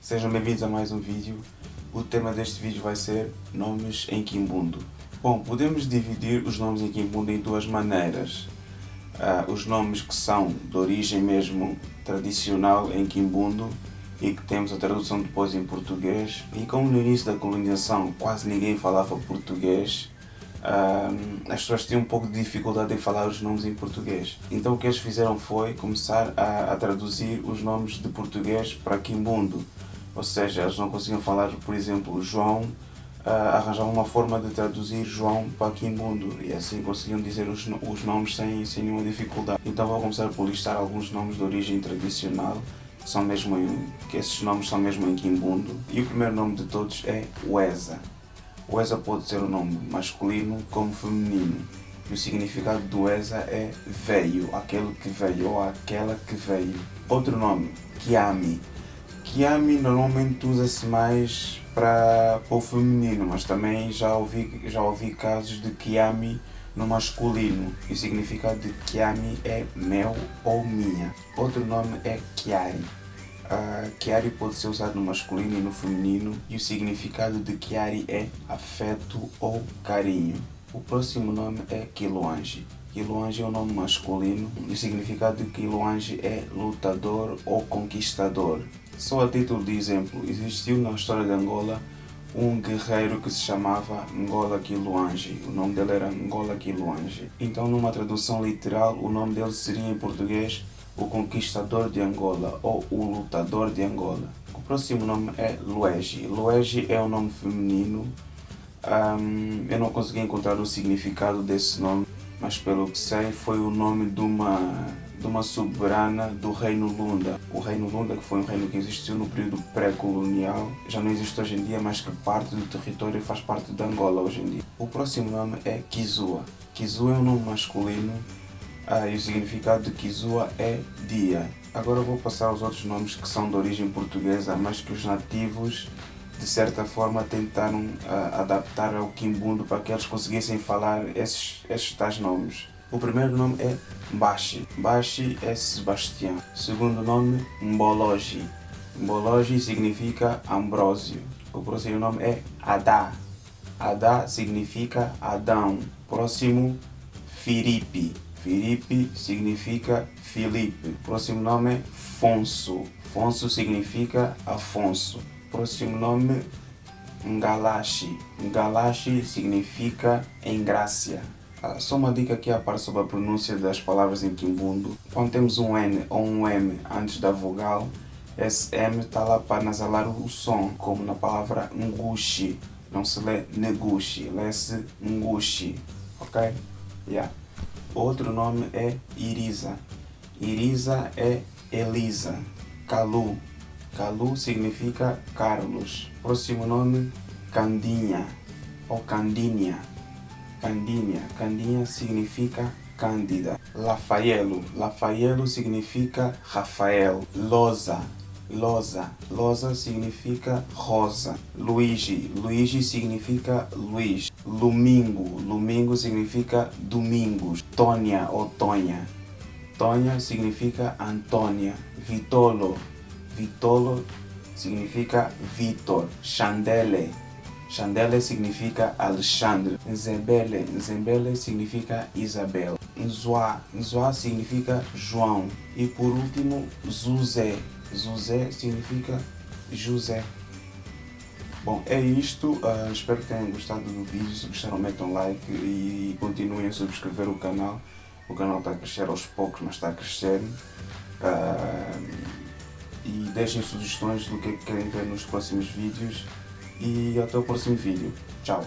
Sejam bem-vindos a mais um vídeo. O tema deste vídeo vai ser nomes em Quimbundo. Bom, podemos dividir os nomes em Quimbundo em duas maneiras. Os nomes que são de origem mesmo tradicional em Quimbundo e que temos a tradução depois em português. E como no início da colonização quase ninguém falava português, as pessoas tinham um pouco de dificuldade em falar os nomes em português. Então o que eles fizeram foi começar a traduzir os nomes de português para Quimbundo. Ou seja, eles não conseguiam falar, por exemplo, João, arranjavam uma forma de traduzir João para Quimbundo e assim conseguiam dizer os nomes sem nenhuma dificuldade. Então vou começar por listar alguns nomes de origem tradicional, que esses nomes são mesmo em Quimbundo. E o primeiro nome de todos é Weza. Weza pode ser um nome masculino como feminino. E o significado do Weza é veio, aquele que veio ou aquela que veio. Outro nome, Kiami. Kiami normalmente usa-se mais para o feminino, mas também já ouvi casos de Kiami no masculino. E o significado de Kiami é meu ou minha. Outro nome é Kiari. Kiari pode ser usado no masculino e no feminino e o significado de Kiari é afeto ou carinho. O próximo nome é Kiluanji. Kiluanji é um nome masculino e o significado de Kiluanji é lutador ou conquistador. Só a título de exemplo, existiu na história de Angola um guerreiro que se chamava Ngola Kiluanji. O nome dele era Ngola Kiluanji. Então, numa tradução literal, o nome dele seria em português o Conquistador de Angola ou o Lutador de Angola. O próximo nome é Luegi. Luegi é um nome feminino. Eu não consegui encontrar o significado desse nome, mas pelo que sei foi o nome de uma soberana do Reino Lunda. O Reino Lunda, que foi um reino que existiu no período pré-colonial, já não existe hoje em dia, mas que parte do território faz parte de Angola hoje em dia. O próximo nome é Kizua. Kizua é um nome masculino e o significado de Kizua é dia. Agora vou passar aos outros nomes que são de origem portuguesa, mas que os nativos de certa forma tentaram adaptar ao Quimbundo para que eles conseguissem falar esses tais nomes. O primeiro nome é Mbashi. Mbashi é Sebastião. O segundo nome, Mboloji. Mboloji significa Ambrósio. O próximo nome é Adá. Adá significa Adão. Próximo, Filipe. Filipe significa Filipe. O próximo nome é Fonso. Fonso significa Afonso. Próximo nome, Ngalashi. Ngalashi significa engrácia. Só uma dica aqui à parte sobre a pronúncia das palavras em Quimbundo. Quando temos um N ou um M antes da vogal, esse M está lá para nasalar o som, como na palavra Ngushi. Não se lê Negushi, lê-se Ngushi. Ok? Yeah. Outro nome é Iriza. Iriza é Elisa. Kalu. Kalu significa Carlos. Próximo nome, Candinha ou Candinha. Candinha. Candinha significa Cândida. Lafaielo. Lafaielo significa Rafael. Loza. Loza. Loza significa rosa. Luigi. Luigi significa Luís. Lumingo. Lumingo significa domingos. Tônia ou Tonha. Tonha significa Antônia. Vitolo. Vitolo significa Vitor. Chandele. Chandele significa Alexandre. Nzembele. Nzembele significa Isabel. Nzoá. Nzoá significa João. E por último, Zuzé. Zuzé significa José. Bom, é isto. Espero que tenham gostado do vídeo. Se gostaram, metam like e continuem a subscrever o canal. O canal está a crescer aos poucos, mas está a crescer. E deixem sugestões do que querem ver nos próximos vídeos. E até o próximo vídeo. Tchau!